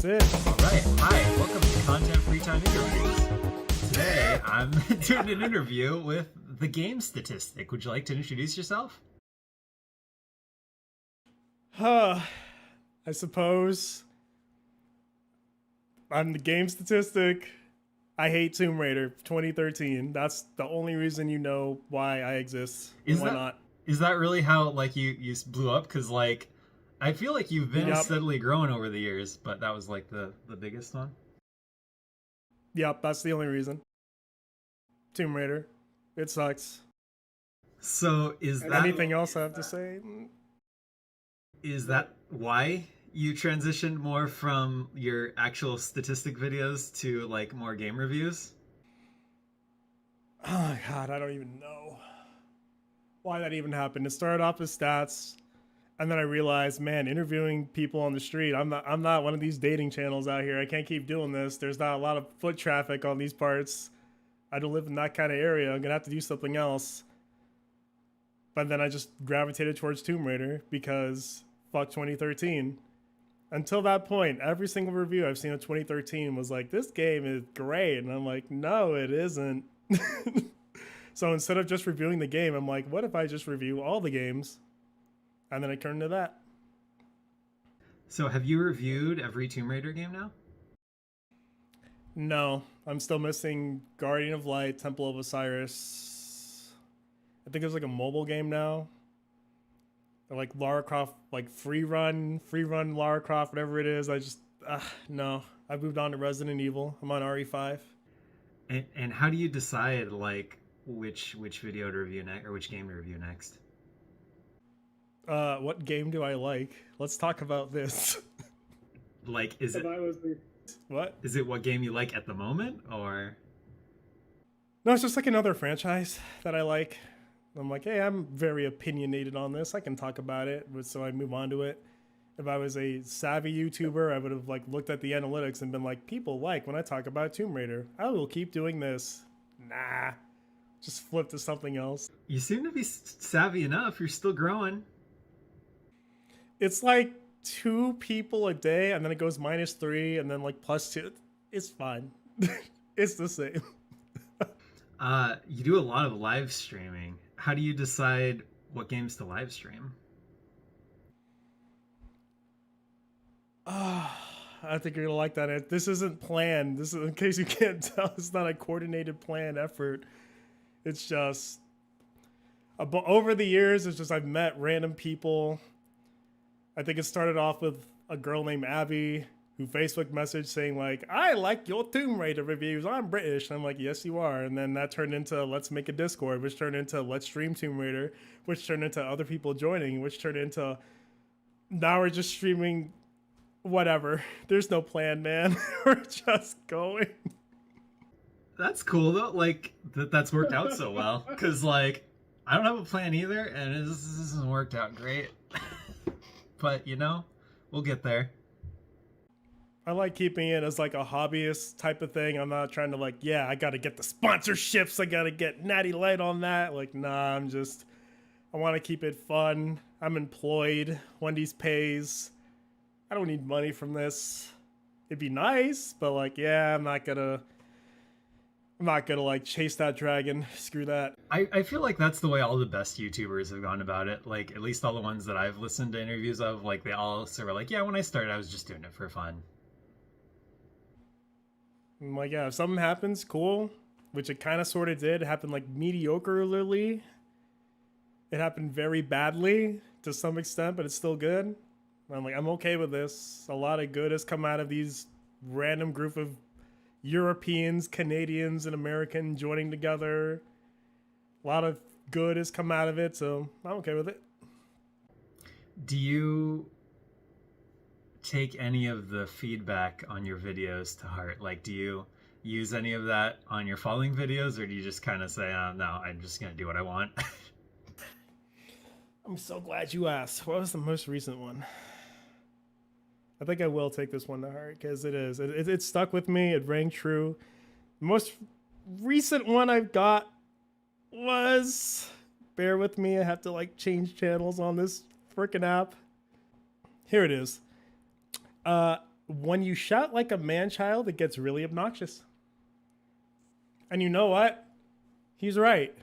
That's it. All right. Hi. Welcome to Content Free Time Interviews. Today, I'm doing an interview with the Game Statistic. Would you like to introduce yourself? I suppose. I'm the Game Statistic. I hate Tomb Raider 2013. That's the only reason you know why I exist. Why not? Is that really how you blew up? Because I feel like you've been Yep. steadily growing over the years, but that was like the biggest one. Yep, that's the only reason. Tomb Raider. It sucks. So Anything else I have to say? is that why you transitioned more from your actual statistic videos to like more game reviews? Oh my god, I don't even know why that even happened. It started off as stats, and then I realized, man, interviewing people on the street. I'm not one of these dating channels out here. I can't keep doing this. There's not a lot of foot traffic on these parts. I don't live in that kind of area. I'm gonna have to do something else. But then I just gravitated towards Tomb Raider because fuck 2013. Until that point, every single review I've seen of 2013 was like, this game is great. And I'm like, no, it isn't. So instead of just reviewing the game, I'm like, what if I just review all the games? And then I turned to that. So have you reviewed every Tomb Raider game now? No, I'm still missing Guardian of Light, Temple of Osiris. I think there's like a mobile game now. Or like Lara Croft, like free run Lara Croft, whatever it is. No. I've moved on to Resident Evil. I'm on RE5. And how do you decide like which video to review next or which game to review next? What game do I like? Let's talk about this. Like, is it What? is it what game you like at the moment, or? No, it's just like another franchise that I like. I'm like, hey, I'm very opinionated on this. I can talk about it, but so I move on to it. If I was a savvy YouTuber, I would have like looked at the analytics and been like, people like when I talk about Tomb Raider. I will keep doing this. Nah, just flip to something else. You seem to be savvy enough. You're still growing. It's like 2 people a day, and then it goes -3, and then like +2. It's fine. It's the same. You do a lot of live streaming. How do you decide what games to live stream? I think you're gonna like that. This isn't planned. This is, in case you can't tell, it's not a coordinated planned effort. It's just over the years, it's just I've met random people. I think it started off with a girl named Abby who Facebook messaged saying like, I like your Tomb Raider reviews. I'm British. And I'm like, yes, you are. And then that turned into let's make a Discord, which turned into let's stream Tomb Raider, which turned into other people joining, which turned into now we're just streaming whatever. There's no plan, man. We're just going. That's cool though. Like that's worked out so well. Cause like I don't have a plan either, and this hasn't worked out great. But you know, we'll get there. I like keeping it as like a hobbyist type of thing. I'm not trying to like, yeah, I got to get the sponsorships. I got to get Natty Light on that. Like, nah, I want to keep it fun. I'm employed. Wendy's pays. I don't need money from this. It'd be nice, but like, yeah, I'm not gonna like chase that dragon. Screw that. I feel like that's the way all the best YouTubers have gone about it. Like at least all the ones that I've listened to interviews of, like they all sort of like, yeah, when I started, I was just doing it for fun. I'm like, yeah, if something happens, cool. Which it kind of sort of did. It happened like mediocrely. It happened very badly to some extent, but it's still good. I'm like, I'm okay with this. A lot of good has come out of these random group of Europeans, Canadians, and Americans joining together. A lot of good has come out of it, so I'm okay with it. Do you take any of the feedback on your videos to heart? Like, do you use any of that on your following videos, or do you just kind of say, no, I'm just going to do what I want? I'm so glad you asked. What was the most recent one? I think I will take this one to heart because it stuck with me. It rang true. The most recent one I've got was, bear with me, I have to like change channels on this freaking app. Here it is. when you shout like a man child, it gets really obnoxious. And you know what? He's right.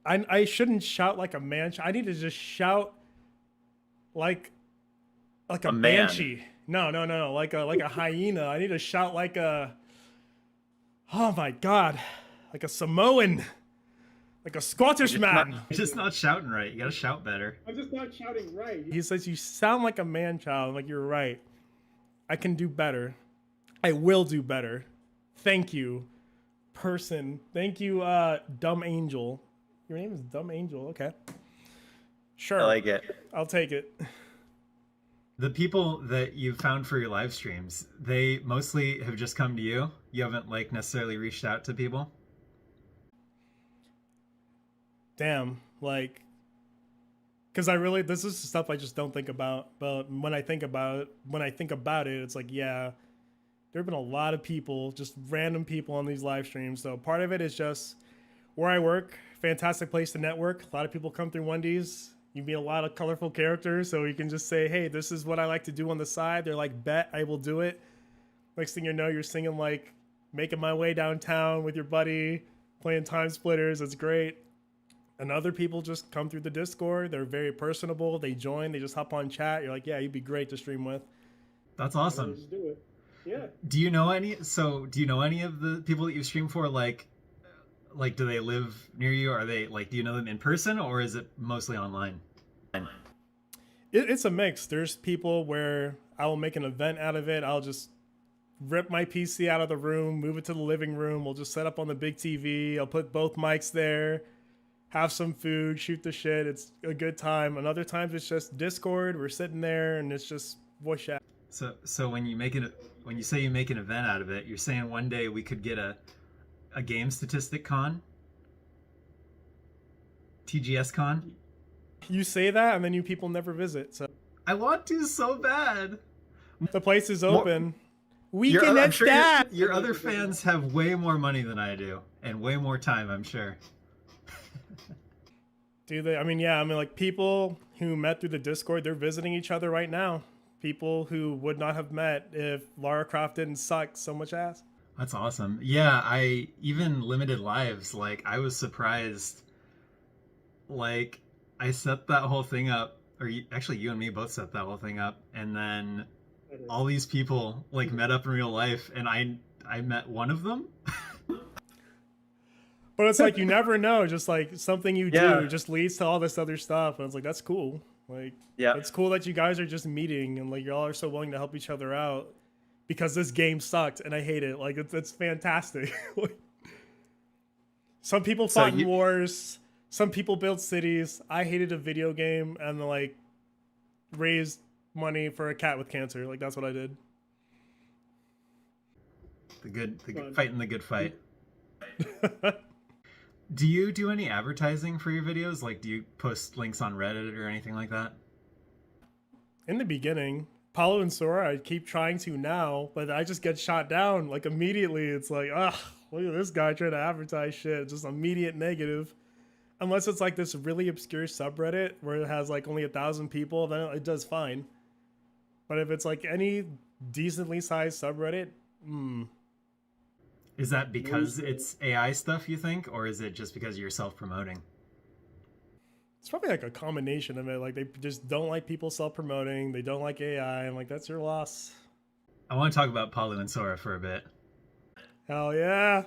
I shouldn't shout like a man. I need to just shout like a man. banshee. No. Like a hyena. I need to shout like a. Oh my god, like a Samoan, like a Scottish man. You're just not shouting right. You gotta shout better. I'm just not shouting right. He says you sound like a man child. I'm like, you're right. I can do better. I will do better. Thank you, person. Thank you, dumb angel. Your name is Dumb Angel. Okay. Sure. I like it. I'll take it. The people that you found for your live streams, they mostly have just come to you. You haven't like necessarily reached out to people. Damn. Like, because this is stuff I just don't think about. But when I think about it, it's like, yeah, there have been a lot of people, just random people on these live streams. So part of it is just where I work. Fantastic place to network. A lot of people come through Wendy's. You meet a lot of colorful characters, so you can just say, hey, this is what I like to do on the side. They're like, bet, I will do it. Next thing you know, you're singing like Making My Way Downtown with your buddy, playing Time Splitters. It's great. And other people just come through the Discord. They're very personable. They join. They just hop on chat. You're like, yeah, you'd be great to stream with. That's awesome. Just do it. Yeah. Do you know any of the people that you stream for? Like, do they live near you? Are they like, do you know them in person, or is it mostly online? It's a mix. There's people where I will make an event out of it. I'll just rip my PC out of the room, move it to the living room. We'll just set up on the big TV. I'll put both mics there, have some food, shoot the shit. It's a good time. And other times it's just Discord. We're sitting there and it's just voice chat. So when you say you make an event out of it, you're saying one day we could get a Game Statistic con? TGS con? You say that and then you people never visit. So I want to so bad. the place is open. I'm sure your other fans have way more money than I do and way more time, I'm sure. Do they? I mean, yeah. I mean, like people who met through the Discord, they're visiting each other right now. People who would not have met if Lara Croft didn't suck so much ass. That's awesome. Yeah, I even limited lives. Like I was surprised. Like I set that whole thing up, or actually you and me both set that whole thing up, and then all these people like met up in real life, and I met one of them. But it's like you never know. Just like something you do just leads to all this other stuff, and it's like that's cool. Like it's cool that you guys are just meeting and like y'all are so willing to help each other out because this game sucked and I hate it. Like it's fantastic. Some people fought in wars. Some people built cities. I hated a video game and like raised money for a cat with cancer. Like that's what I did. Fighting the good fight. Do you do any advertising for your videos? Like, do you post links on Reddit or anything like that? In the beginning, Paulo and Sora, I keep trying to now, but I just get shot down like immediately. It's like, look at this guy trying to advertise shit. It's just immediate negative. Unless it's like this really obscure subreddit where it has like only 1,000 people, then it does fine. But if it's like any decently sized subreddit, Is that because it's AI stuff, you think? Or is it just because you're self-promoting? it's probably like a combination of it. Like they just don't like people self-promoting. They don't like AI. And like, that's your loss. I want to talk about Paulo and Sora for a bit. Hell yeah.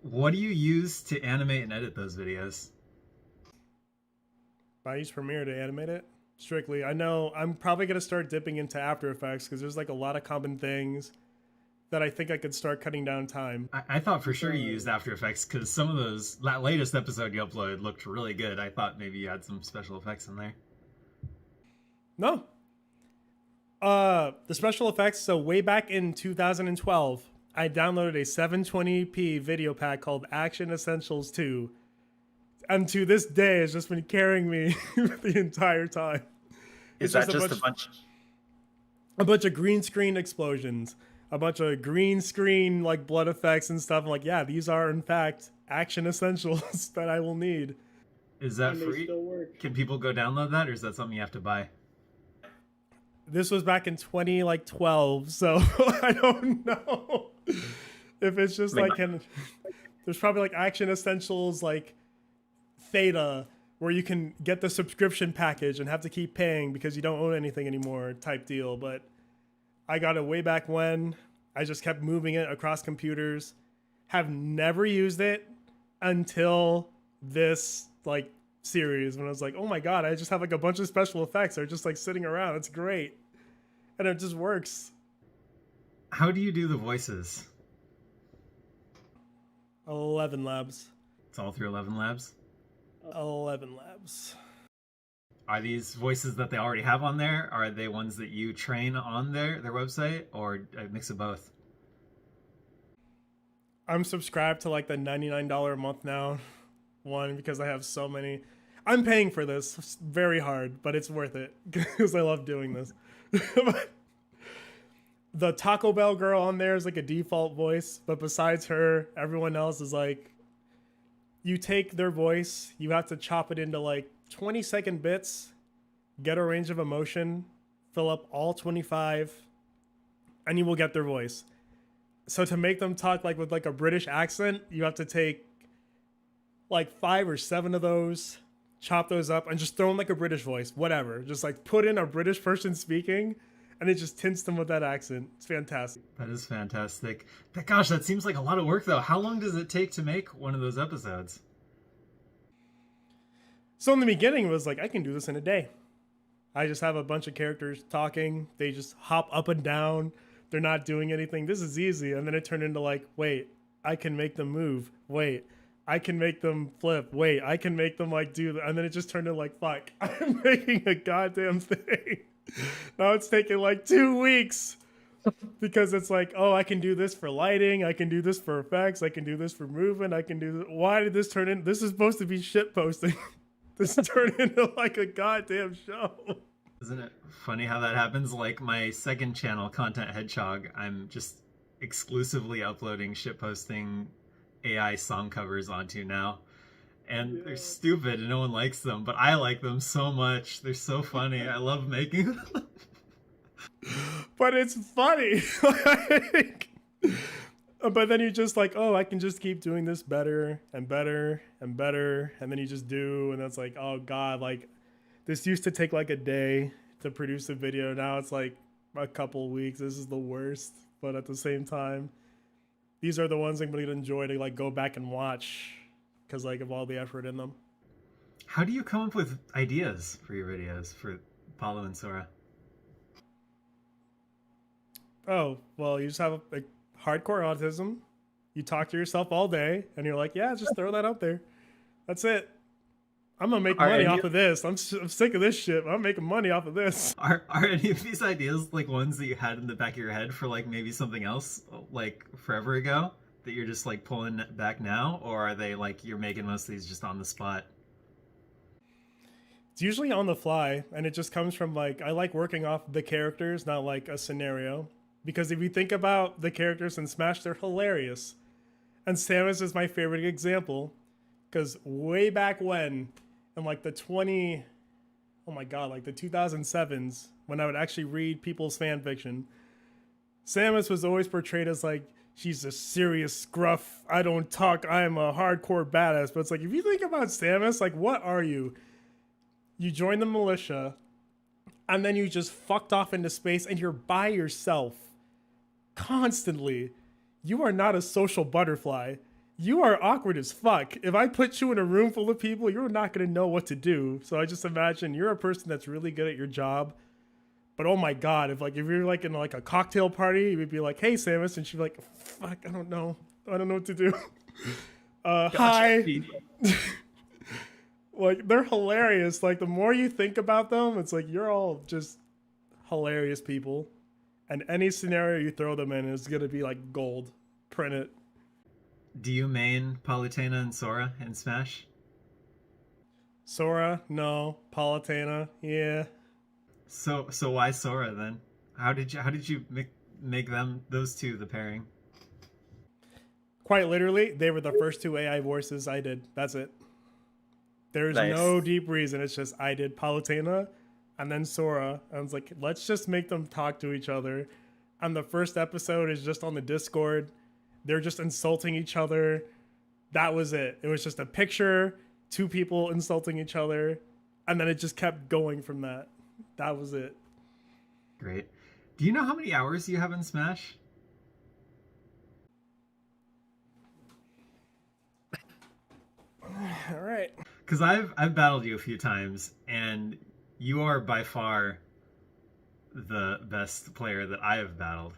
What do you use to animate and edit those videos? I use Premiere to animate it strictly. I know I'm probably going to start dipping into After Effects because there's like a lot of common things that I think I could start cutting down time. I thought for sure you used After Effects because some of that latest episode you uploaded looked really good. I thought maybe you had some special effects in there. No. The special effects, so way back in 2012, I downloaded a 720p video pack called Action Essentials 2. And to this day, it's just been carrying me the entire time. Is that just a bunch of green screen explosions, a bunch of green screen like blood effects and stuff. I'm like, yeah, these are in fact action essentials that I will need. Is that free? Can people go download that, or is that something you have to buy? This was back in 2012, so I don't know if it's just like there's probably like Action Essentials like Theta where you can get the subscription package and have to keep paying because you don't own anything anymore type deal. But I got it way back when. I just kept moving it across computers. Have never used it until this like series when I was like, oh my god, I just have like a bunch of special effects. They're just like sitting around. It's great. And it just works. How do you do the voices? 11 labs. It's all through 11 Labs? 11 labs. Are these voices that they already have on there? Are they ones that you train on their website, or a mix of both? I'm subscribed to like the $99 a month now one because I have so many. I'm paying for this. It's very hard, but it's worth it because I love doing this. The Taco Bell girl on there is like a default voice, but besides her, everyone else is like, you take their voice, you have to chop it into like 20-second bits, get a range of emotion, fill up all 25, and you will get their voice. So to make them talk like with like a British accent, you have to take like 5 or 7 of those, chop those up, and just throw in like a British voice, whatever. Just like put in a British person speaking, and it just tints them with that accent. It's fantastic. That is fantastic. Gosh, that seems like a lot of work though. How long does it take to make one of those episodes? So in the beginning, it was like, I can do this in a day. I just have a bunch of characters talking. They just hop up and down. They're not doing anything. This is easy. And then it turned into like, wait, I can make them move. Wait, I can make them flip. Wait, I can make them like do that. And then it just turned into like, fuck, I'm making a goddamn thing. Now it's taking like 2 weeks because it's like, oh, I can do this for lighting. I can do this for effects. I can do this for movement. I can do this. Why did this turn in? This is supposed to be shit posting. This turned into like a goddamn show. Isn't it funny how that happens? Like my second channel, Content Hedgehog, I'm just exclusively uploading shitposting AI song covers onto now. And they're stupid and no one likes them, but I like them so much. They're so funny. I love making them. But it's funny. Like, but then you just like, oh, I can just keep doing this better and better and better. And then you just do, and it's like, oh God, like this used to take like a day to produce a video. Now it's like a couple weeks. This is the worst. But at the same time, these are the ones I'm going to enjoy to like go back and watch because like of all the effort in them. How do you come up with ideas for your videos for Paulo and Sora? Oh, well, you just have a hardcore autism. You talk to yourself all day and you're like, yeah, just throw that out there. That's it. I'm gonna make money off of this. I'm sick of this shit. I'm making money off of this. Are any of these ideas like ones that you had in the back of your head for like maybe something else like forever ago that you're just like pulling back now, or are they like you're making most of these just on the spot? It's usually on the fly, and it just comes from like I like working off the characters, not like a scenario. Because if you think about the characters in Smash, they're hilarious. And Samus is my favorite example. Because way back when, in like the 2007s, when I would actually read people's fan fiction, Samus was always portrayed as like, she's a serious scruff, I don't talk, I am a hardcore badass. But it's like, if you think about Samus, like, what are you? You join the militia, and then you just fucked off into space, and you're by yourself. Constantly. You are not a social butterfly. You are awkward as fuck. If I put you in a room full of people, you're not going to know what to do. So I just imagine you're a person that's really good at your job. But oh my God, if you're like in like a cocktail party, you would be like, hey, Samus. And she'd be like, fuck, I don't know. I don't know what to do. Hi. Like, they're hilarious. Like, the more you think about them, it's like, you're all just hilarious people. And any scenario you throw them in is going to be like gold. Print it. Do you main Palutena and Sora in Smash? Sora, no. Palutena, yeah. So why Sora then? How did you make them those two the pairing? Quite literally, they were the first 2 AI voices I did. That's it. There's Nice. no deep reason. It's just I did Palutena, and then Sora. I was like, let's just make them talk to each other. And the first episode is just on the Discord. They're just insulting each other. That was it. It was just a picture, two people insulting each other, and then it just kept going from that. That was it. Great. Do you know how many hours you have in Smash? All right. Because I've battled you a few times, and you are by far the best player that I have battled.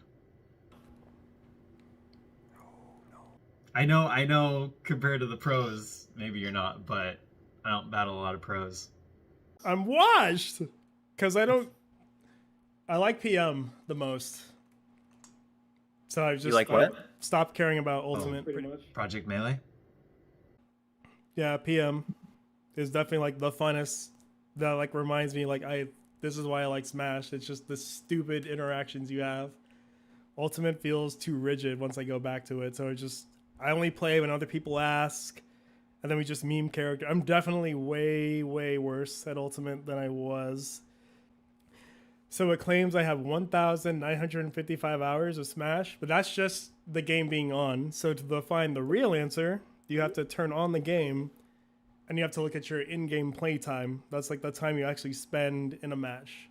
I know. Compared to the pros, maybe you're not, but I don't battle a lot of pros. I'm washed because I like PM the most. So I've just You like what? stopped caring about Ultimate. Pretty much. Project Melee. Yeah, PM is definitely like the funnest. That like reminds me like this is why I like Smash. It's just the stupid interactions you have. Ultimate feels too rigid once I go back to it. So I only play when other people ask, and then we just meme character. I'm definitely way worse at Ultimate than I was. So it claims I have 1,955 hours of Smash, but that's just the game being on. So to find the real answer, you have to turn on the game, and you have to look at your in-game play time. That's like the time you actually spend in a match,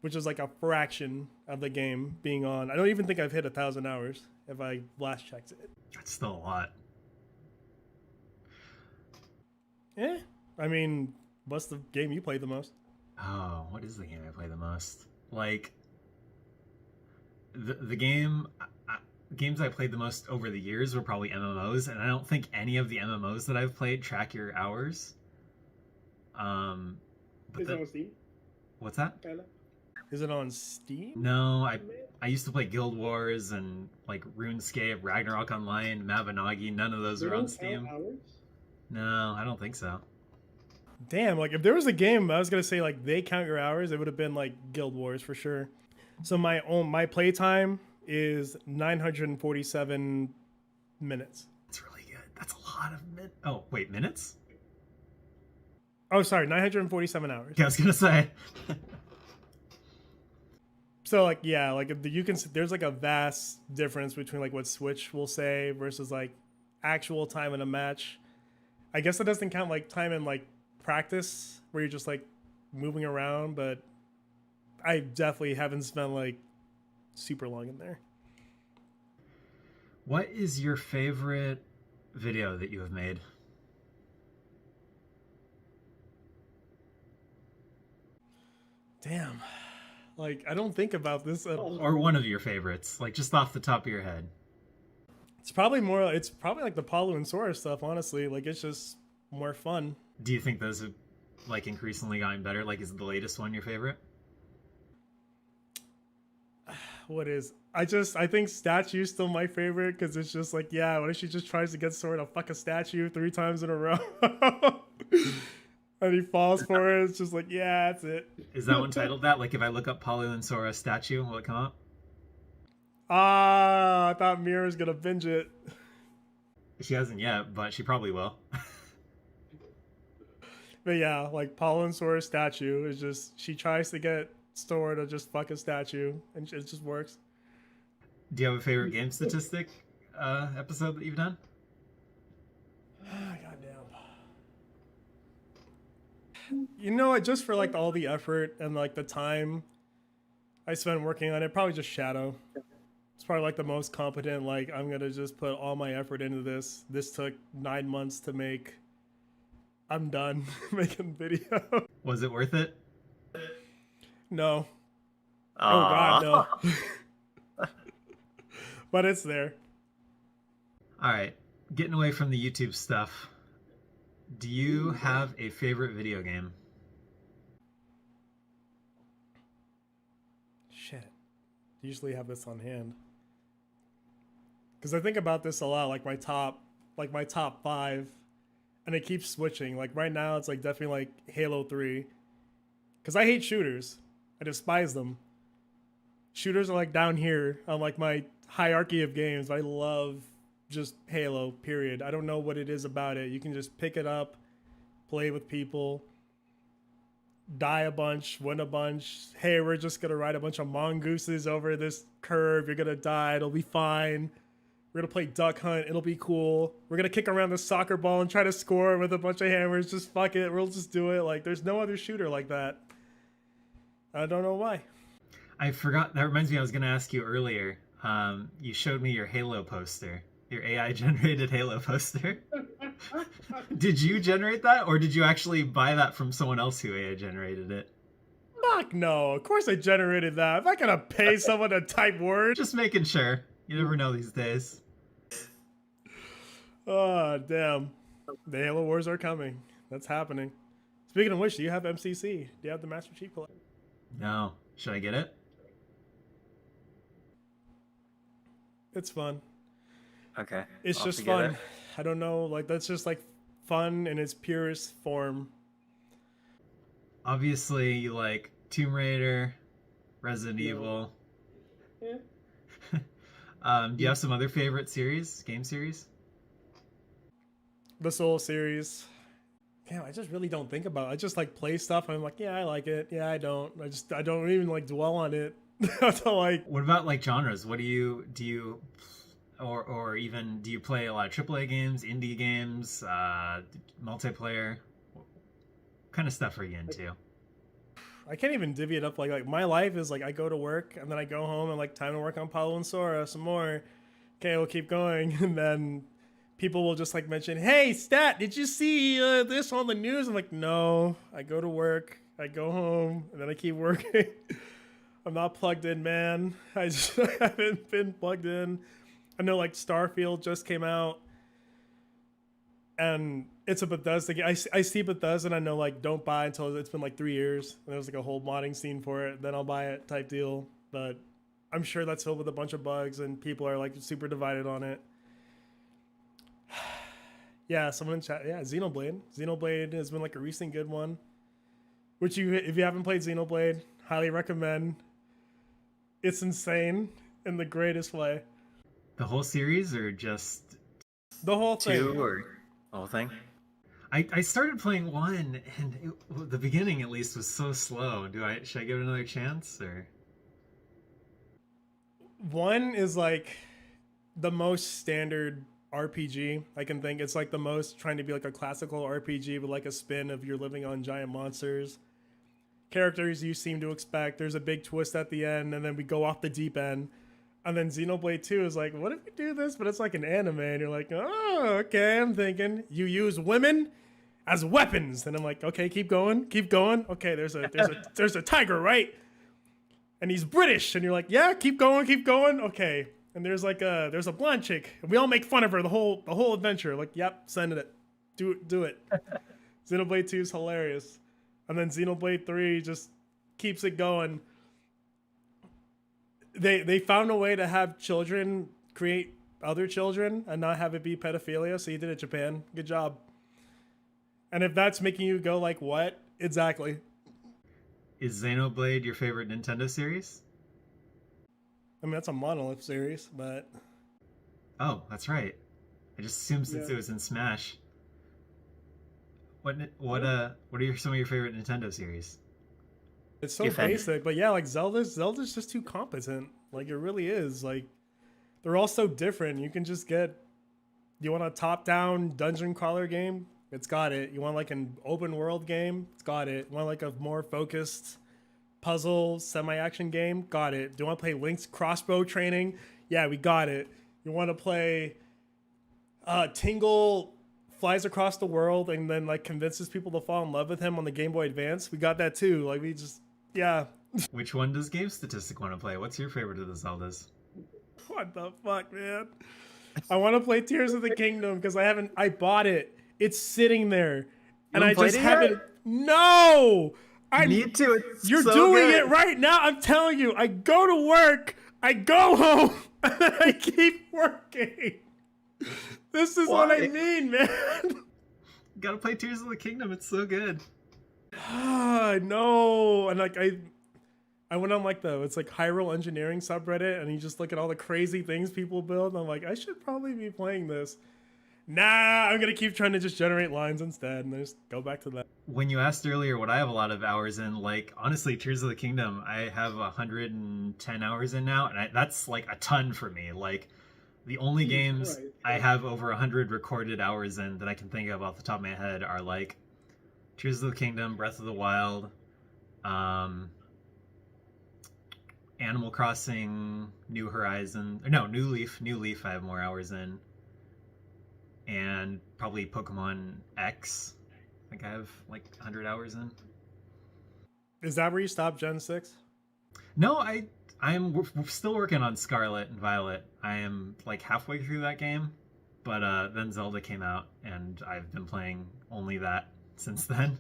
which is like a fraction of the game being on. I don't even think I've hit 1,000 hours if I last checked it. That's still a lot. Yeah, I mean, what's the game you played the most? Oh, what is the game I play the most? Like, the game... games I played the most over the years were probably MMOs, and I don't think any of the MMOs that I've played track your hours. But Is it on Steam? What's that? Kinda? Is it on Steam? No, I used to play Guild Wars and like RuneScape, Ragnarok Online, Mabinogi. None of those They are on don't Steam. count hours? No, I don't think so. Damn, like if there was a game I was gonna say like they count your hours, it would have been like Guild Wars for sure. So my play time is 947 minutes. That's really good. That's a lot of Oh, wait, minutes? Oh, sorry, 947 hours. Yeah, I was gonna say. So like yeah, like you can there's like a vast difference between like what Switch will say versus like actual time in a match. I guess that doesn't count like time in like practice where you're just like moving around, but I definitely haven't spent like super long in there. What is your favorite video that you have made? Damn. Like I don't think about this at all. Or one of your favorites, like just off the top of your head. It's probably like the Paulo and Sora stuff, honestly. Like it's just more fun. Do you think those have like increasingly gotten better? Like, is the latest one your favorite? What is? I think statue's still my favorite because it's just like, yeah, what if she just tries to get Sora to fuck a statue 3 times in a row? And he falls for it. It's just like, yeah, that's it. Is that one titled that? Like, if I look up Paulo and Sora statue, will it come up? Ah, I thought Mira's gonna binge it. She hasn't yet, but she probably will. But yeah, like Paulo and Sora's statue is just, she tries to get Sora to just fuck a statue, and it just works. Do you have a favorite Game Statistic episode that you've done? Goddamn. You know what? Just for like all the effort and like the time I spent working on it, probably just Shadow. It's probably like the most competent. Like I'm gonna just put all my effort into this. This took 9 months to make. I'm done making video. Was it worth it? No. Oh Aw. God, no. But it's there. All right, getting away from the YouTube stuff. Do you have a favorite video game? Shit. Usually have this on hand. Because I think about this a lot, like my top 5, and it keeps switching. Like right now, it's like definitely like Halo 3. Because I hate shooters. I despise them. Shooters are like down here on like my hierarchy of games. I love just Halo, period. I don't know what it is about it. You can just pick it up, play with people. die a bunch, win a bunch. Hey, we're just gonna ride a bunch of mongooses over this curve. You're gonna die. It'll be fine. We're gonna play duck hunt. It'll be cool. We're gonna kick around the soccer ball and try to score with a bunch of hammers. Just fuck it. We'll just do it. Like, there's no other shooter like that. I don't know why. I forgot. That reminds me, I was going to ask you earlier. You showed me your Halo poster, your AI generated Halo poster. Did you generate that, or did you actually buy that from someone else who AI generated it? Fuck no. Of course I generated that. I'm not gonna pay someone to type words. Just making sure. You never know these days. Oh, damn. The Halo Wars are coming. That's happening. Speaking of which, do you have MCC? Do you have the Master Chief Collection? No. Should I get it? It's fun. Okay. It's I'll just have to get fun. it. I don't know. Like, that's just like fun in its purest form. Obviously, you like Tomb Raider, Resident Evil. Yeah. Do you have some other favorite series, game series? The Soul series. Damn, I just really don't think about it. I just like play stuff and I'm like, yeah, I like it. Yeah, I don't. I don't even like dwell on it. So like, What about like genres? What do you or even do you play a lot of AAA games, indie games, multiplayer? What kind of stuff are you into? I can't even divvy it up. Like my life is like I go to work and then I go home and like time to work on Paulo and Sora some more. Okay, we'll keep going, and then people will just like mention, "Hey, Stat, did you see this on the news?" I'm like, "No." I go to work, I go home, and then I keep working. I'm not plugged in, man. I just haven't been plugged in. I know like Starfield just came out, and it's a Bethesda game. I see Bethesda and I know like don't buy until it's been like 3 years and there's like a whole modding scene for it. Then I'll buy it type deal. But I'm sure that's filled with a bunch of bugs and people are like super divided on it. Yeah, someone in chat. Yeah, Xenoblade. Xenoblade has been like a recent good one. Which if you haven't played Xenoblade, highly recommend. It's insane in the greatest way. The whole series or just The whole thing. Two or the whole thing? I started playing one and the beginning at least was so slow. Should I give it another chance or? One is like the most standard RPG I can think. It's like the most trying to be like a classical RPG with like a spin of you're living on giant monsters. Characters you seem to expect. There's a big twist at the end, and then we go off the deep end. And then Xenoblade 2 is like, what if we do this? But it's like an anime, and you're like, oh, okay, I'm thinking. You use women as weapons. And I'm like, okay, keep going, keep going. Okay, there's a tiger, right? And he's British, and you're like, yeah, keep going, keep going. Okay. And there's a blonde chick, and we all make fun of her the whole adventure. Like, yep, send it. Do it. Xenoblade 2 is hilarious. And then Xenoblade 3 just keeps it going. They found a way to have children create other children and not have it be pedophilia, so you did it, Japan. Good job. And if that's making you go like, what? Exactly. Is Xenoblade your favorite Nintendo series? I mean, that's a Monolith series, but... Oh, that's right. I just assumed since Yeah. it was in Smash. What are some of your favorite Nintendo series? It's so If any. basic, but yeah, like Zelda's just too competent. Like, it really is. Like, they're all so different. You can just get... You want a top-down dungeon crawler game? It's got it. You want like an open world game? It's got it. You want like a more focused puzzle semi-action game? Got it. Do you want to play Link's crossbow training? Yeah, we got it. You want to play Tingle flies across the world and then like convinces people to fall in love with him on the Game Boy Advance? We got that too. Like, we just... Yeah. Which one does Game Statistic want to play? What's your favorite of the Zeldas? What the fuck, man? I want to play Tears of the Kingdom because I bought it. It's sitting there. And I haven't played just it yet? haven't. No! I Need to. It's You're so doing good. it right now. I'm telling you. I go to work, I go home, and then I keep working. This is what I Why? mean, man. Gotta play Tears of the Kingdom. It's so good. I know. And like I went on like it's like Hyrule Engineering subreddit, and you just look at all the crazy things people build. And I'm like, I should probably be playing this. Nah, I'm gonna keep trying to just generate lines instead, and then just go back to that. when you asked earlier what I have a lot of hours in, like honestly, Tears of the Kingdom, I have 110 hours in now, and that's like a ton for me. Like the only Jesus games Christ. I have over 100 recorded hours in that I can think of off the top of my head are like Tears of the Kingdom, Breath of the Wild, Animal Crossing, New Horizon, no, New Leaf. New Leaf I have more hours in, and probably Pokemon X. I think I have like 100 hours in. Is that where you stopped Gen 6? No, I'm still working on Scarlet and Violet. I am like halfway through that game, but then Zelda came out, and I've been playing only that since then.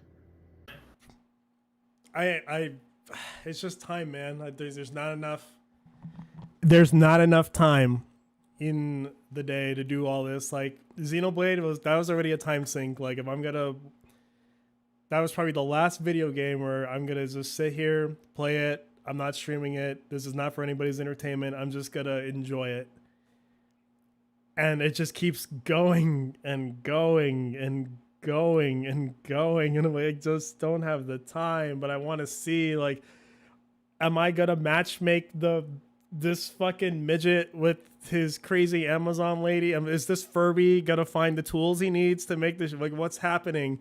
It's just time, man. There's not enough. There's not enough time in the day to do all this. Like Xenoblade was already a time sink. Like if I'm gonna, that was probably the last video game where I'm gonna just sit here, play it. I'm not streaming it. This is not for anybody's entertainment. I'm just gonna enjoy it. And it just keeps going and going and going and going, and I just don't have the time. But I want to see, like, am I gonna matchmake this fucking midget with his crazy Amazon lady? Is this Furby gonna find the tools he needs to make this? Like, what's happening?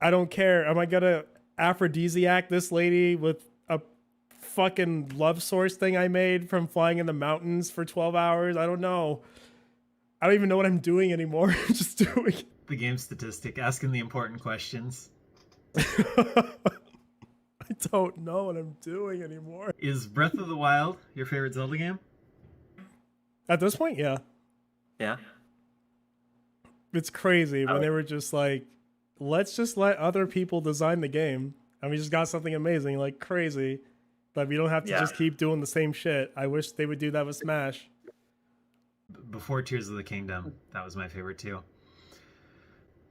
I don't care. Am I gonna aphrodisiac this lady with a fucking love source thing I made from flying in the mountains for 12 hours? I don't know. I don't even know what I'm doing anymore. Just doing it. The Game Statistic, asking the important questions. I don't know what I'm doing anymore. Is Breath of the Wild your favorite Zelda game? At this point, yeah. Yeah. It's crazy when they were just like, let's just let other people design the game. And we just got something amazing, like crazy. But we don't have to just keep doing the same shit. I wish they would do that with Smash. Before Tears of the Kingdom, that was my favorite too.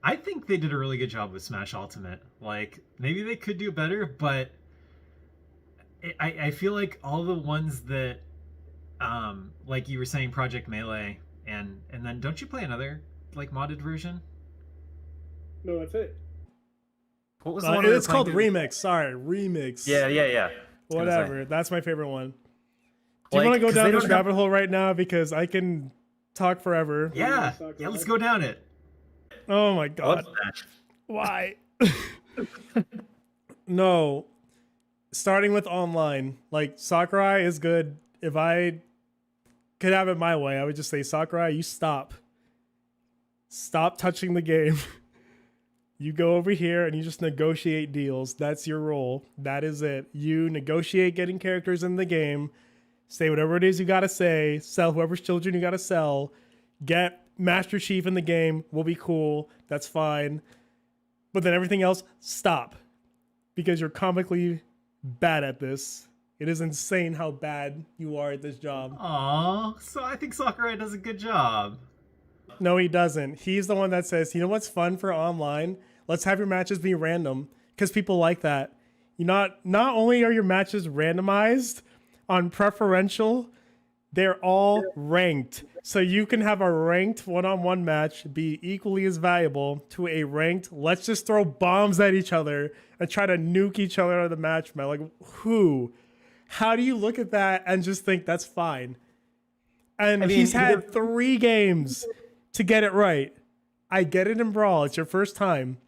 I think they did a really good job with Smash Ultimate. Like, maybe they could do better, but I feel like all the ones that, like you were saying, Project Melee, and then don't you play another, like, modded version? No, that's it. What was the one we were It's called playing? Remix. Sorry, Remix. Yeah. Whatever. That's my favorite one. Do you Like, want to go 'cause down they this don't have- rabbit hole right now? Because I can talk forever. Yeah, let's go down it. Oh my I god. love Smash. Why? No. Starting with online. Like, Sakurai is good. If I could have it my way, I would just say, Sakurai, you stop. Stop touching the game. You go over here and you just negotiate deals. That's your role. That is it. You negotiate getting characters in the game. Say whatever it is you gotta say. Sell whoever's children you gotta sell. Get Master Chief in the game. Will be cool. That's fine. But then everything else, stop. Because you're comically bad at this. It is insane how bad you are at this job. Aww, so I think Sakurai does a good job. No, he doesn't. He's the one that says, you know what's fun for online? Let's have your matches be random. Because people like that. Not only are your matches randomized on preferential, they're all ranked. So you can have a ranked one-on-one match be equally as valuable to a ranked, let's just throw bombs at each other and try to nuke each other out of the match. Man. Like, who? How do you look at that and just think that's fine? And I mean, he's had 3 games to get it right. I get it in Brawl. It's your first time.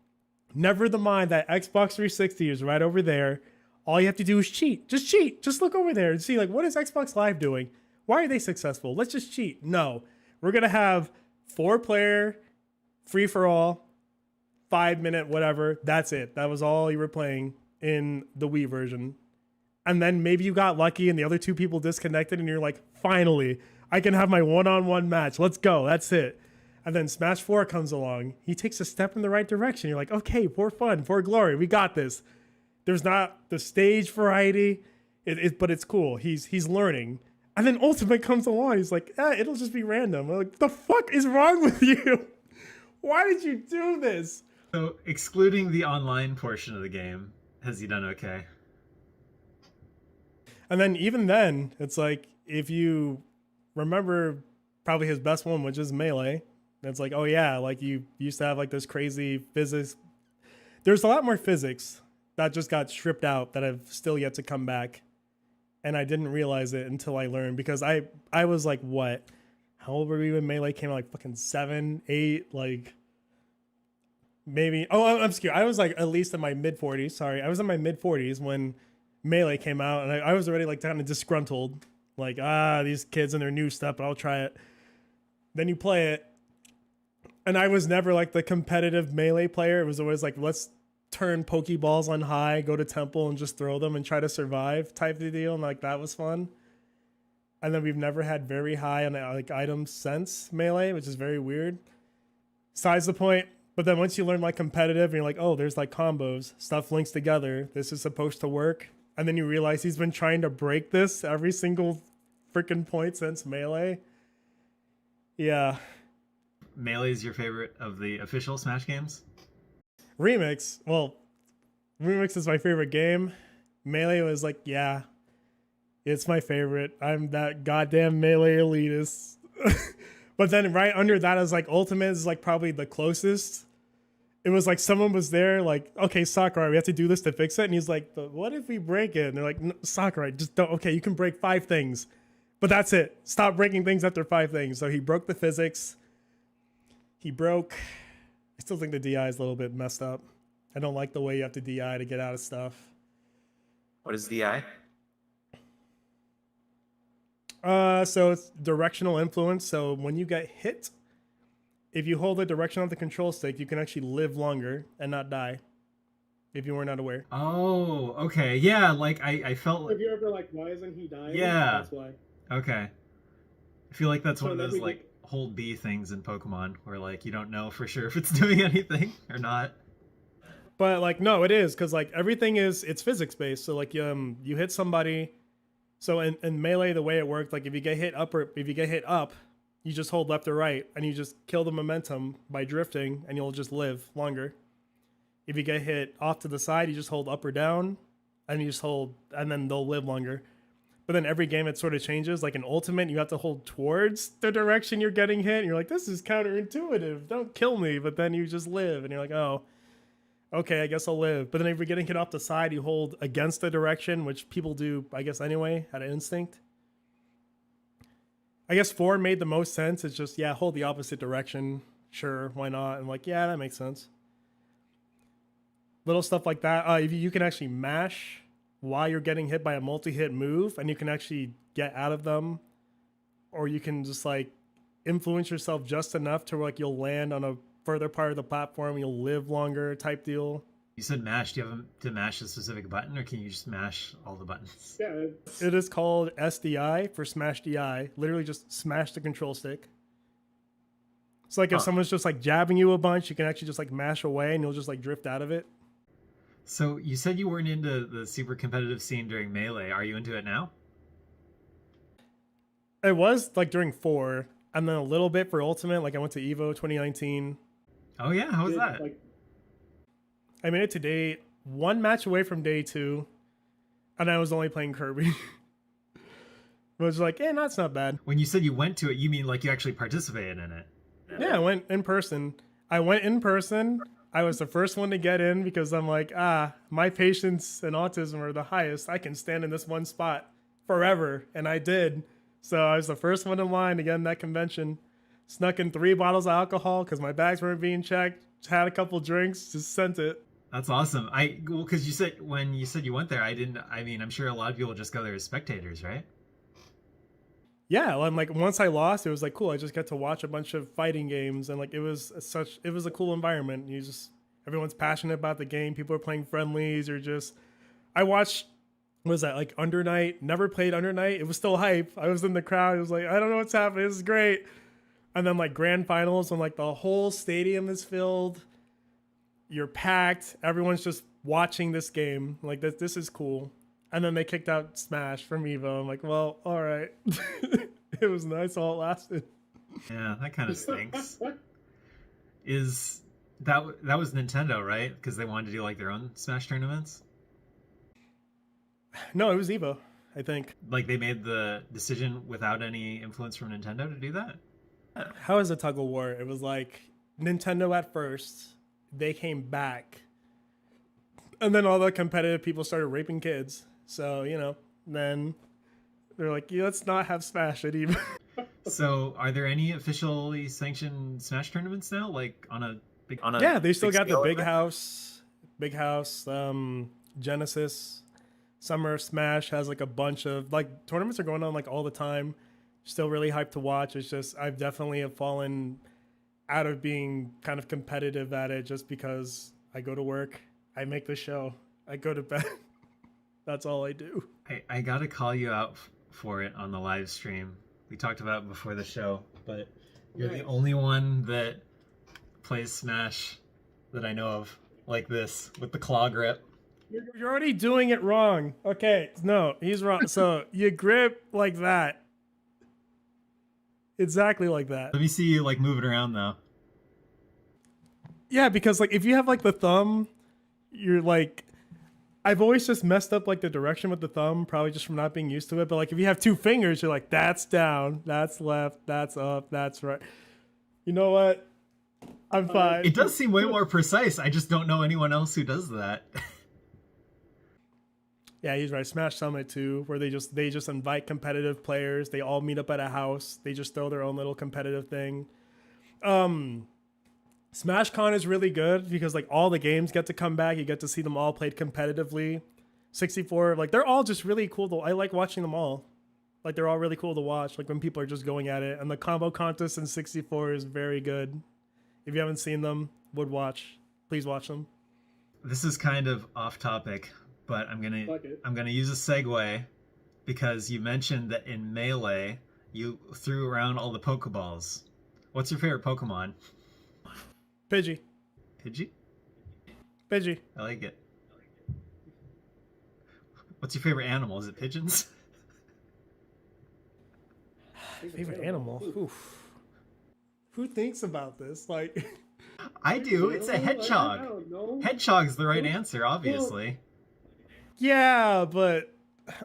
Never the mind that Xbox 360 is right over there. All you have to do is cheat. Just cheat. Just look over there and see, like, what is Xbox Live doing? Why are they successful? Let's just cheat. No. We're going to have 4-player, free-for-all, 5-minute, whatever. That's it. That was all you were playing in the Wii version. And then maybe you got lucky and the other 2 people disconnected and you're like, finally, I can have my one-on-one match. Let's go. That's it. And then Smash 4 comes along. He takes a step in the right direction. You're like, okay, for fun, for glory. We got this. There's not the stage variety, but it's cool. He's learning. And then Ultimate comes along. He's like, it'll just be random. I'm like, the fuck is wrong with you? Why did you do this? So, excluding the online portion of the game, has he done okay? And then even then, it's like, if you remember probably his best one, which is Melee, it's like, oh yeah, like you used to have like this crazy physics. there's a lot more physics that just got stripped out that have still yet to come back. And I didn't realize it until I learned, because I was like, what? How old were we when Melee came out? Like fucking 7, 8, like maybe. Oh, I'm scared. I was like at least in my mid 40s. Sorry. I was in my mid 40s when Melee came out, and I was already like kind of disgruntled. Like, these kids and their new stuff, but I'll try it. Then you play it. And I was never like the competitive Melee player. It was always like, let's turn Pokeballs on high, go to temple and just throw them and try to survive type of deal. And like, that was fun. And then we've never had very high on like items since Melee, which is very weird. Besides the point. But then once you learn like competitive and you're like, oh, there's like combos, stuff links together. This is supposed to work. And then you realize he's been trying to break this every single freaking point since Melee. Yeah. Melee is your favorite of the official Smash games? Remix. Well, Remix is my favorite game. Melee was like, yeah, it's my favorite. I'm that goddamn Melee elitist. But then right under that is like Ultimate is like probably the closest. It was like someone was there like, okay, Sakurai, we have to do this to fix it. And he's like, but what if we break it? And they're like, no, Sakurai, just don't. Okay, you can break 5 things. But that's it. Stop breaking things after 5 things. So he broke the physics. I still think the DI is a little bit messed up. I don't like the way you have to DI to get out of stuff. What is DI? So it's directional influence. So when you get hit, if you hold the direction of the control stick, you can actually live longer and not die. If you were not aware. Oh, okay. Yeah, like I felt like... If you're ever like, why isn't he dying? Yeah. That's why. Okay. I feel like that's So one of those every- like hold B things in Pokemon where like you don't know for sure if it's doing anything or not. But like, no, it is, because like everything it's physics based. So like you hit somebody. So in Melee, the way it worked, like if you get hit up, you just hold left or right and you just kill the momentum by drifting and you'll just live longer. If you get hit off to the side, you just hold up or down and you just hold, and then they'll live longer. But then every game it sort of changes. Like in Ultimate, you have to hold towards the direction you're getting hit. And you're like, this is counterintuitive. Don't kill me. But then you just live and you're like, oh, okay, I guess I'll live. But then if you're getting hit off the side, you hold against the direction, which people do, I guess, anyway, out of instinct. I guess 4 made the most sense. It's just, yeah, hold the opposite direction. Sure, why not? I'm like, yeah, that makes sense. Little stuff like that. You can actually mash while you're getting hit by a multi-hit move, and you can actually get out of them. Or you can just, like, influence yourself just enough to, like, you'll land on a further part of the platform, you'll live longer type deal. You said mash. Do you have to mash a specific button, or can you just mash all the buttons? Yeah. It is called SDI for Smash DI. Literally just smash the control stick. It's like if someone's just like jabbing you a bunch, you can actually just like mash away and you'll just like drift out of it. So you said you weren't into the super competitive scene during Melee. Are you into it now? It was like during 4, and then a little bit for Ultimate. Like I went to EVO 2019. Oh yeah, how was Yeah, that? like, I made it to day 1 match away from day 2, and I was only playing Kirby. It was like, that's not bad. When you said you went to it, you mean like you actually participated in it? Yeah, I went in person. I was the first one to get in because I'm like, my patience and autism are the highest. I can stand in this one spot forever, and I did. So I was the first one in line to get in that convention. Snuck in 3 bottles of alcohol because my bags weren't being checked. Just had a couple drinks, just sent it. That's awesome. Because you said when you said you went there, I'm sure a lot of people just go there as spectators, right? Yeah, and like once I lost, it was like cool. I just got to watch a bunch of fighting games, and like it was a cool environment. Everyone's passionate about the game. People are playing friendlies or just. I watched. What was that, like Under Night? Never played Under Night. It was still hype. I was in the crowd. It was like, I don't know what's happening. This is great. And then like grand finals when like the whole stadium is filled. You're packed. Everyone's just watching this game. Like this is cool. And then they kicked out Smash from EVO. I'm like, well, all right. It was nice while it lasted. Yeah, that kind of stinks. That was Nintendo, right? Because they wanted to do like their own Smash tournaments? No, it was EVO, I think. Like they made the decision without any influence from Nintendo to do that? How is a tug of war? It was like Nintendo at first. They came back. And then all the competitive people started raping kids. So, then they're like, yeah, let's not have Smash anymore. So, are there any officially sanctioned Smash tournaments now? Like on a big. Yeah, they still big got the scale Big event? House, Genesis, Summer Smash has like a bunch of like tournaments are going on like all the time. Still really hyped to watch. It's just I've definitely have fallen out of being kind of competitive at it just because I go to work, I make the show, I go to bed. That's all I do. I gotta call you out for it on the live stream. We talked about it before the show, but you're the Nice. only one that plays Smash that I know of like this with the claw grip. You're already doing it wrong. Okay, no, he's wrong. So you grip like that. Exactly like that. Let me see you like move it around though. Yeah, because like if you have like the thumb, you're like I've always just messed up like the direction with the thumb, probably just from not being used to it. But like if you have two fingers, you're like that's down, that's left, that's up, that's right. You know what? I'm fine. It does seem way more precise. I just don't know anyone else who does that. Yeah, he's right. Smash Summit too, where they just invite competitive players. They all meet up at a house. They just throw their own little competitive thing. Smash Con is really good because like all the games get to come back. You get to see them all played competitively. 64, like they're all just really cool. I like watching them all. Like they're all really cool to watch. Like when people are just going at it. And the combo contest in 64 is very good. If you haven't seen them, would watch. Please watch them. This is kind of off topic, but I'm gonna use a segue because you mentioned that in Melee you threw around all the Pokeballs. What's your favorite Pokemon? Pidgey. Pidgey? Pidgey. I like it. What's your favorite animal? Is it pigeons? Favorite animal? Oof. Who thinks about this? Like, I do. It's a I hedgehog. don't know. Hedgehog's the right answer, obviously. yeah, but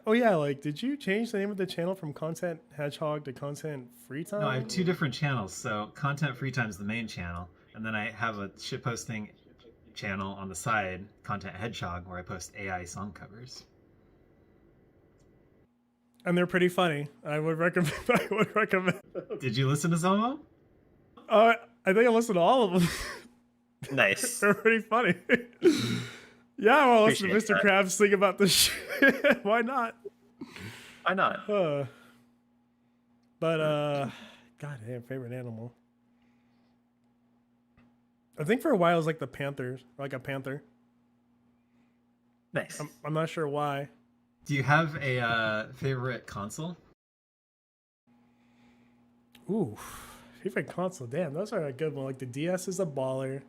oh yeah, like, did you change the name of the channel from Content Hedgehog to Content Free Time? No, I have two different channels. So Content Free Time's the main channel, and then I have a shitposting channel on the side, Content Hedgehog, where I post AI song covers. And they're pretty funny. I would recommend. I would recommend. Did you listen to some of them? I think I listened to all of them. Nice. They're pretty funny. Yeah, I want to listen to Appreciate Mr. that. Krabs sing about this shit. Why not? Why not? God damn, favorite animal. I think for a while it was like the Panthers, like a panther. Nice. I'm not sure why. Do you have a favorite console? Ooh, favorite console. Damn, those are a good one. Like the DS is a baller.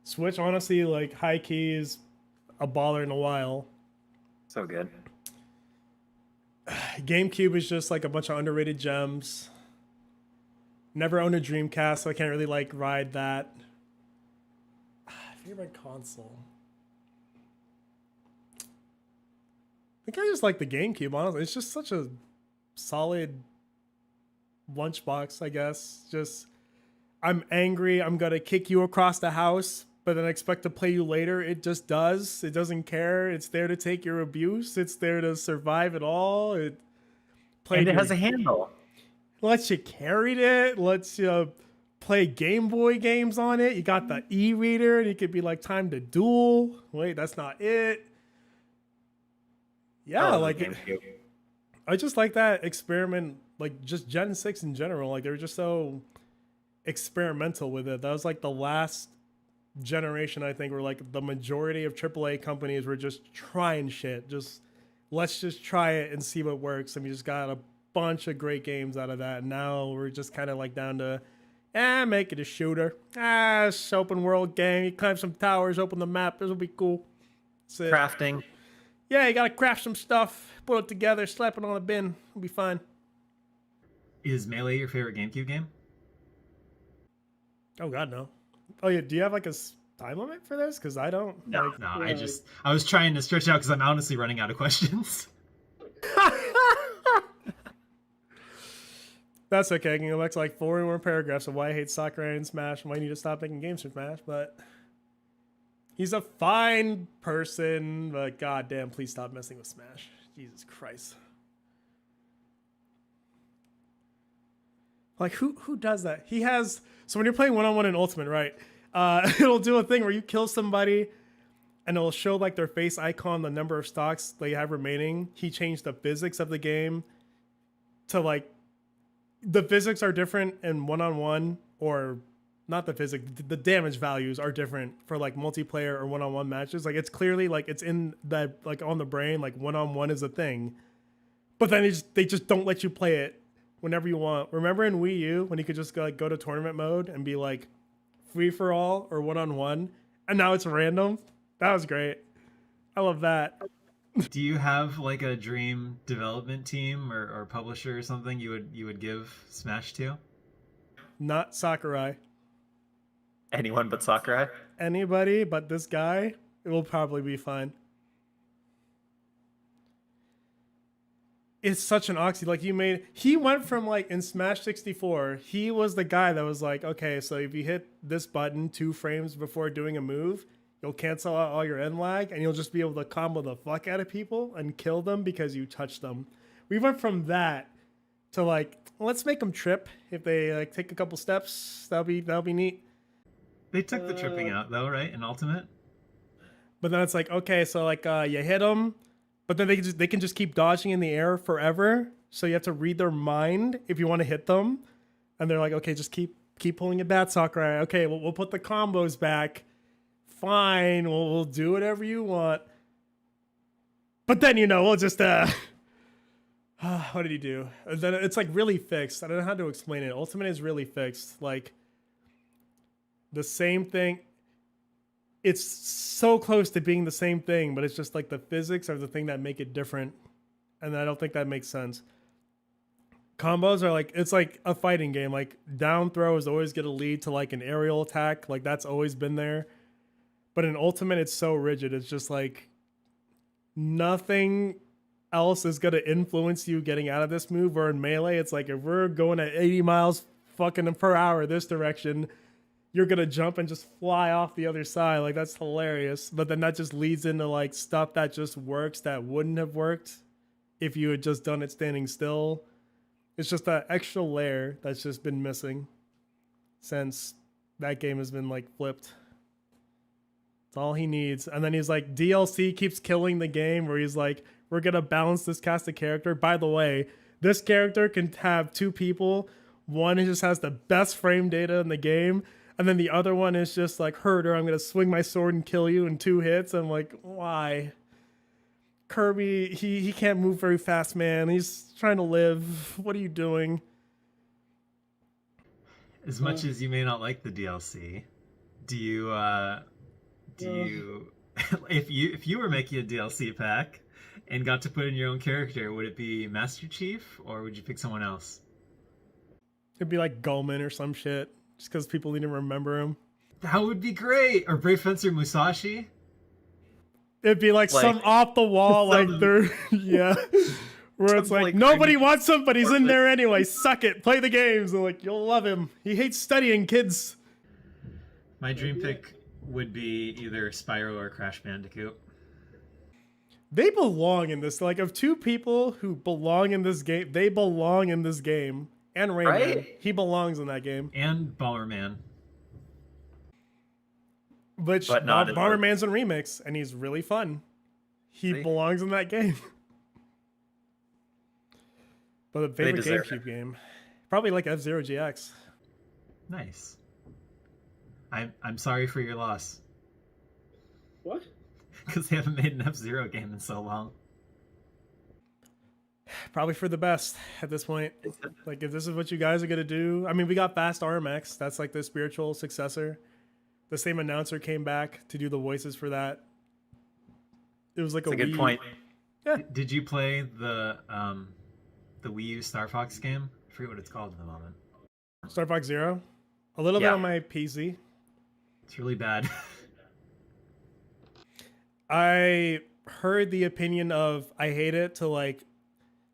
Switch, honestly, like high key is a baller in a while. So good. GameCube is just like a bunch of underrated gems. Never owned a Dreamcast, so I can't really like ride that. Favorite console. I think I just like the GameCube, honestly. It's just such a solid lunchbox, I guess. Just, I'm angry, I'm gonna kick you across the house, but then expect to play you later. It just does. It doesn't care. It's there to take your abuse. It's there to survive it all. It And it has a handle. lets you carry it. Lets you play Game Boy games on it. You got the e-reader, and it could be like time to duel. Wait, that's not it. Yeah, Oh, like the GameCube. I just like that experiment, like just Gen 6 in general. Like they were just so experimental with it. That was like the last generation, I think, where like the majority of AAA companies were just trying shit. Just let's just try it and see what works. And we just got a bunch of great games out of that. And now we're just kind of like down to, make it a shooter. It's open world game. You climb some towers, open the map. This will be cool. That's it. Crafting. Yeah, you gotta craft some stuff, put it together, slap it on a bin. It'll be fine. Is Melee your favorite GameCube game? Oh god, no. Oh yeah, do you have like a time limit for this? Because I don't. No. Like, No, Yeah. I was trying to stretch out because I'm honestly running out of questions. that's okay. I can go back to like 4 more paragraphs of why I hate Sakurai and Smash and why I need to stop making games for Smash. But He's a fine person, but goddamn, please stop messing with Smash. Jesus Christ. Like, who does that? He has... So when you're playing one-on-one in Ultimate, right? It'll do a thing where you kill somebody, and it'll show, like, their face icon, the number of stocks they have remaining. He changed the physics of the game to, like... The physics are different in one-on-one, or... Not the physics, the damage values are different for, like, multiplayer or one-on-one matches. Like, it's clearly, like, it's in that, like, on the brain, like, one-on-one is a thing. But then they just don't let you play it whenever you want. Remember in Wii U when you could just go to tournament mode and be like free for all or one-on-one, and now it's random? That was great. I love that. Do you have like a dream development team or publisher or something you would give Smash to? Not Sakurai. Anyone but Sakurai? Anybody but this guy, it will probably be fine. It's such an oxy. Like, he went from, like, in Smash 64, he was the guy that was like, okay, so if you hit this button 2 frames before doing a move, you'll cancel out all your end lag, and you'll just be able to combo the fuck out of people and kill them because you touched them. We went from that to, like, let's make them trip if they, like, take a couple steps. That'll be neat. They took the tripping out though, right? In Ultimate. But then it's like, okay, so, like, you hit them, but then they can just keep dodging in the air forever. So you have to read their mind if you want to hit them. And they're like, okay, just keep pulling it back, Sakurai. Okay, we'll put the combos back. Fine, we'll do whatever you want. But then, we'll just what did he do? Then it's like really fixed. I don't know how to explain it. Ultimate is really fixed. Like, the same thing. It's so close to being the same thing, but it's just like the physics are the thing that make it different. And I don't think that makes sense. Combos are like, it's like a fighting game. Like, down throws always get a lead to like an aerial attack. Like, that's always been there. But in Ultimate, it's so rigid. It's just like nothing else is going to influence you getting out of this move. Or in Melee, it's like if we're going at 80 miles fucking per hour this direction, you're going to jump and just fly off the other side. Like, that's hilarious. But then that just leads into like stuff that just works that wouldn't have worked if you had just done it standing still. It's just that extra layer that's just been missing since that game has been like flipped. It's all he needs. And then he's like, DLC keeps killing the game, where he's like, we're going to balance this cast of character. By the way, this character can have 2 people. One just has the best frame data in the game. And then the other one is just like, herder, I'm going to swing my sword and kill you in 2 hits. I'm like, why? Kirby, he can't move very fast, man. He's trying to live. What are you doing? As much as you may not like the DLC, do you if you were making a DLC pack and got to put in your own character, would it be Master Chief or would you pick someone else? It'd be like Gulman or some shit, just because people need to remember him. That would be great. Or Brave Fencer Musashi. It'd be like some off the wall, like they're yeah, where it's like nobody wants him, but he's in there anyway. Suck it, play the games. And like, you'll love him. He hates studying, kids. My dream pick would be either Spyro or Crash Bandicoot. They belong in this. Like, of 2 people who belong in this game, they belong in this game. And Rayman, Right? he belongs in that game. And Bomberman. Which But not Bomberman's a remix, and he's really fun. He See? belongs in that game. But the favorite deserve GameCube game, probably like F-Zero GX. Nice. I'm sorry for your loss. What? Because they haven't made an F-Zero game in so long. Probably for the best at this point. Like, if this is what you guys are gonna do, I mean, we got Fast RMX. That's like the spiritual successor. The same announcer came back to do the voices for that. It was like That's a good point. Yeah. Did you play the Wii U Star Fox game? I forget what it's called at the moment. Star Fox Zero. A little bit Yeah. on my PC. It's really bad. I heard the opinion of I hate it to like,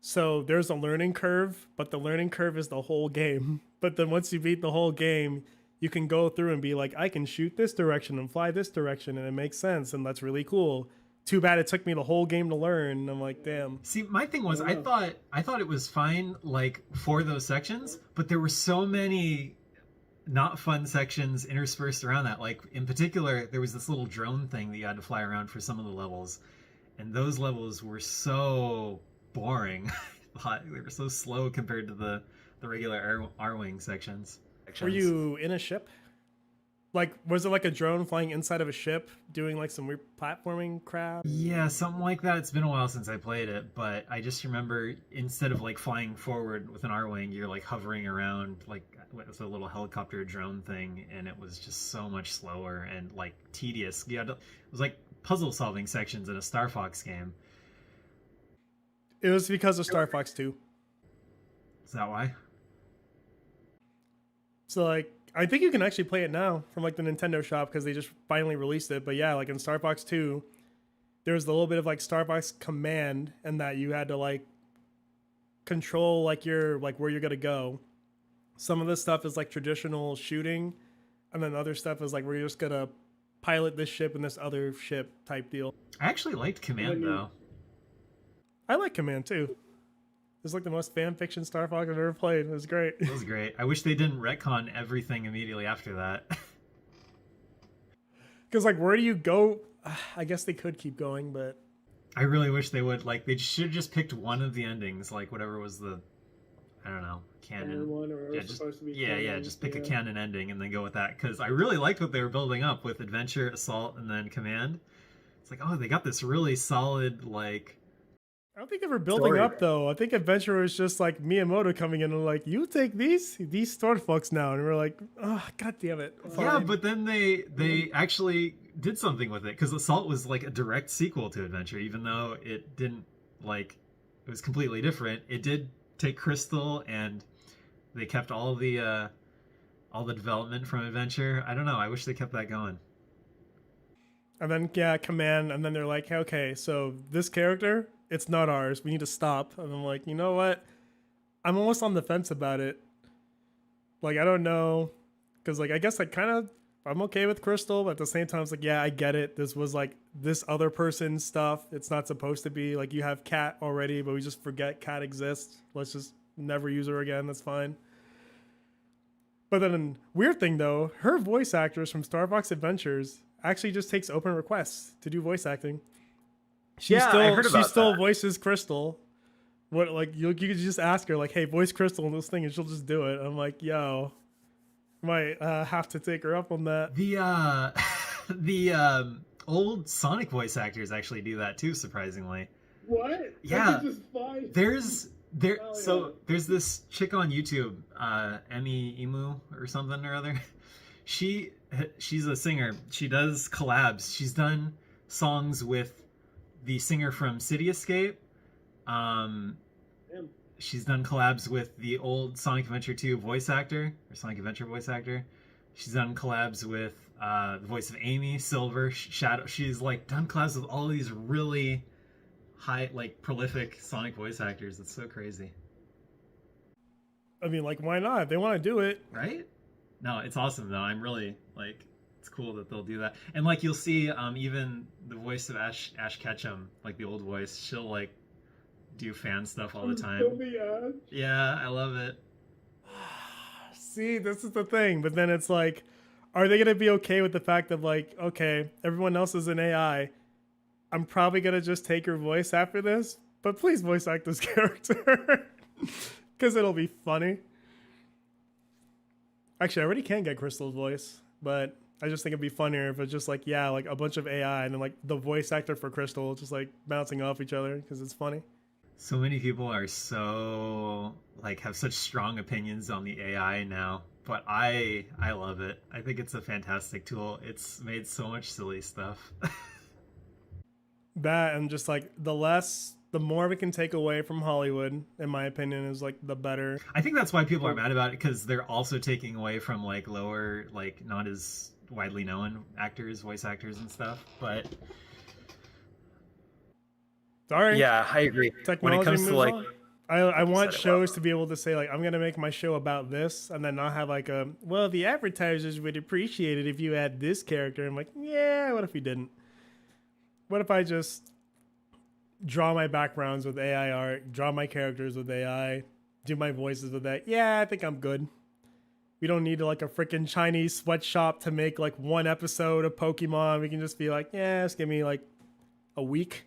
so there's a learning curve, but the learning curve is the whole game. But then once you beat the whole game, you can go through and be like, I can shoot this direction and fly this direction, and it makes sense, and that's really cool. Too bad it took me the whole game to learn. And I'm like, damn. See, my thing was I thought it was fine like for those sections, but there were so many not fun sections interspersed around that. Like in particular, there was this little drone thing that you had to fly around for some of the levels, and those levels were so boring. They were so slow compared to the regular R-wing sections. Were you in a ship? Like, was it like a drone flying inside of a ship doing like some weird platforming crap? Yeah, something like that. It's been a while since I played it, but I just remember instead of like flying forward with an R-wing, you're like hovering around like with a little helicopter drone thing, and it was just so much slower and like tedious. It was like puzzle solving sections in a Star Fox game. It was because of Star Fox 2. Is that why? So like, I think you can actually play it now from like the Nintendo shop because they just finally released it. But yeah, like in Star Fox 2, there was a little bit of like Star Fox Command, and that you had to like control like your like where you're gonna go. Some of this stuff is like traditional shooting, and then other stuff is like where you're just gonna pilot this ship and this other ship type deal. I actually liked Command though. I like Command too. It's like the most fan fiction Star Fox I've ever played. It was great. It was great. I wish they didn't retcon everything immediately after that. Because like, where do you go? I guess they could keep going, but I really wish they would. Like, they should have just picked one of the endings, like whatever was the, I don't know, canon. One or Yeah, was just supposed to be yeah, canon, just pick a yeah. canon ending and then go with that. Because I really liked what they were building up with Adventure, Assault, and then Command. It's like, oh, they got this really solid like. I don't think they were building Story. up though. I think Adventure was just like Miyamoto coming in and like, you take these Star Fox now, and we're like, oh god damn it. Yeah, Fine. but then they actually did something with it because Assault was like a direct sequel to Adventure, even though it didn't like it was completely different. It did take Crystal, and they kept all the development from Adventure. I don't know. I wish they kept that going. And then yeah, Command, and then they're like, hey, okay, so this character, it's not ours. We need to stop. And I'm like, you know what? I'm almost on the fence about it. Like, I don't know, because like I guess like kind of I'm okay with Crystal, but at the same time, it's like, yeah, I get it. This was like this other person's stuff. It's not supposed to be like you have Cat already, but we just forget Cat exists. Let's just never use her again. That's fine. But then, weird thing though, her voice actress from Star Fox Adventures actually just takes open requests to do voice acting. She Yeah, still, I heard she about still that. voices Crystal. What like you could just ask her like, hey, voice Crystal in this thing, and she'll just do it. I'm like, yo, might have to take her up on that. The old Sonic voice actors actually do that too, surprisingly. What? Yeah. That is just fine. There's Oh, so yeah. there's this chick on YouTube, Emmy Emu or something or other. She's a singer. She does collabs. She's done songs with the singer from City Escape. Damn. She's done collabs with the old Sonic Adventure 2 voice actor, or Sonic Adventure voice actor. She's done collabs with the voice of Amy, Silver, Shadow. She's like done collabs with all these really high, like prolific Sonic voice actors. It's so crazy, I mean, like, why not? If they want to do it. right? No, it's awesome though. I'm really like, it's cool that they'll do that. And like you'll see, even the voice of Ash Ketchum, like the old voice, she'll like do fan stuff all the time. Don't be Ash. Yeah, I love it. See, this is the thing. But then it's like, are they gonna be okay with the fact that like, okay, everyone else is an AI. I'm probably gonna just take your voice after this, but please voice act this character. Because it'll be funny. Actually, I already can get Crystal's voice, but I just think it'd be funnier if it's just like, yeah, like a bunch of AI and then like the voice actor for Crystal just like bouncing off each other because it's funny. So many people are so like have such strong opinions on the AI now, but I love it. I think it's a fantastic tool. It's made so much silly stuff. That and just like the more we can take away from Hollywood, in my opinion, is like the better. I think that's why people are mad about it, because they're also taking away from like lower, like not as widely known actors, voice actors and stuff. But Sorry. Yeah, I agree. When Technology it comes to moves like on. I you want said it shows well. to be able to say like, I'm gonna make my show about this, and then not have like a, well, the advertisers would appreciate it if you add this character. I'm like, yeah, what if we didn't? What if I just draw my backgrounds with AI art, draw my characters with AI, do my voices with that? Yeah, I think I'm good. We don't need like a freaking Chinese sweatshop to make like one episode of Pokemon. We can just be like, yeah, just give me like a week,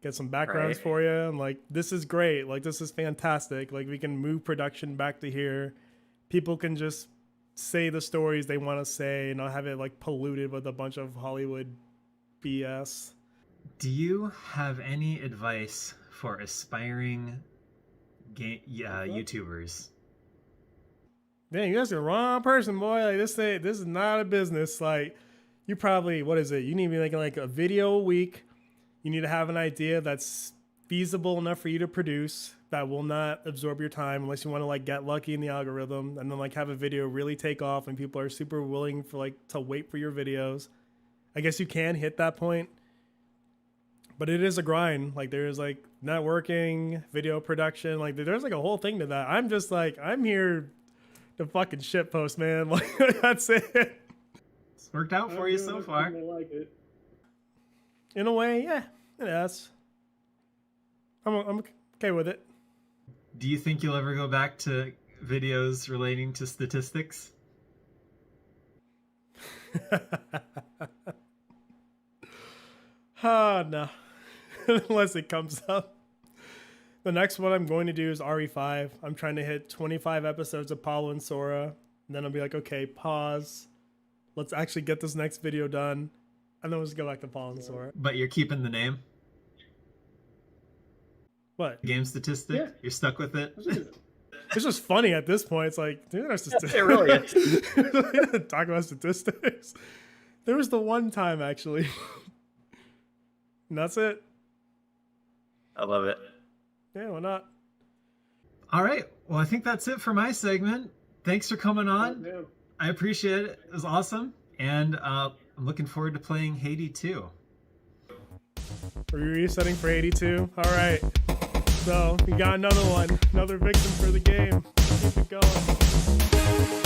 get some backgrounds Right. for you. And like, this is great. Like, this is fantastic. Like, we can move production back to here. People can just say the stories they want to say and not have it like polluted with a bunch of Hollywood BS. Do you have any advice for aspiring YouTubers? Dang, you guys are the wrong person, boy. Like, this is not a business. Like, you probably, what is it? You need to be making like a video a week. You need to have an idea that's feasible enough for you to produce, that will not absorb your time unless you want to like get lucky in the algorithm, and then like have a video really take off and people are super willing for like to wait for your videos. I guess you can hit that point, but it is a grind. Like, there's like networking, video production, like there's like a whole thing to that. I'm just like, I'm here to fucking shitpost, man. Like, that's it. It's worked out for you so far. I like it. In a way, yeah, it has. I'm okay with it. Do you think you'll ever go back to videos relating to statistics? No. Unless it comes up. The next one I'm going to do is RE5. I'm trying to hit 25 episodes of Paulo and Sora. And then I'll be like, okay, pause. Let's actually get this next video done. And then we'll just go back to Paulo and Sora. But you're keeping the name? What? Game Statistic? Yeah. You're stuck with it? It's just funny at this point. It's like, dude, that's just It really is. talk about statistics. There was the one time, actually. And that's it. I love it. Yeah, why not? All right. Well, I think that's it for my segment. Thanks for coming on. Yeah. I appreciate it. It was awesome. And I'm looking forward to playing Haiti too. Are you resetting for 82? All right. So we got another one, another victim for the game. Keep it going.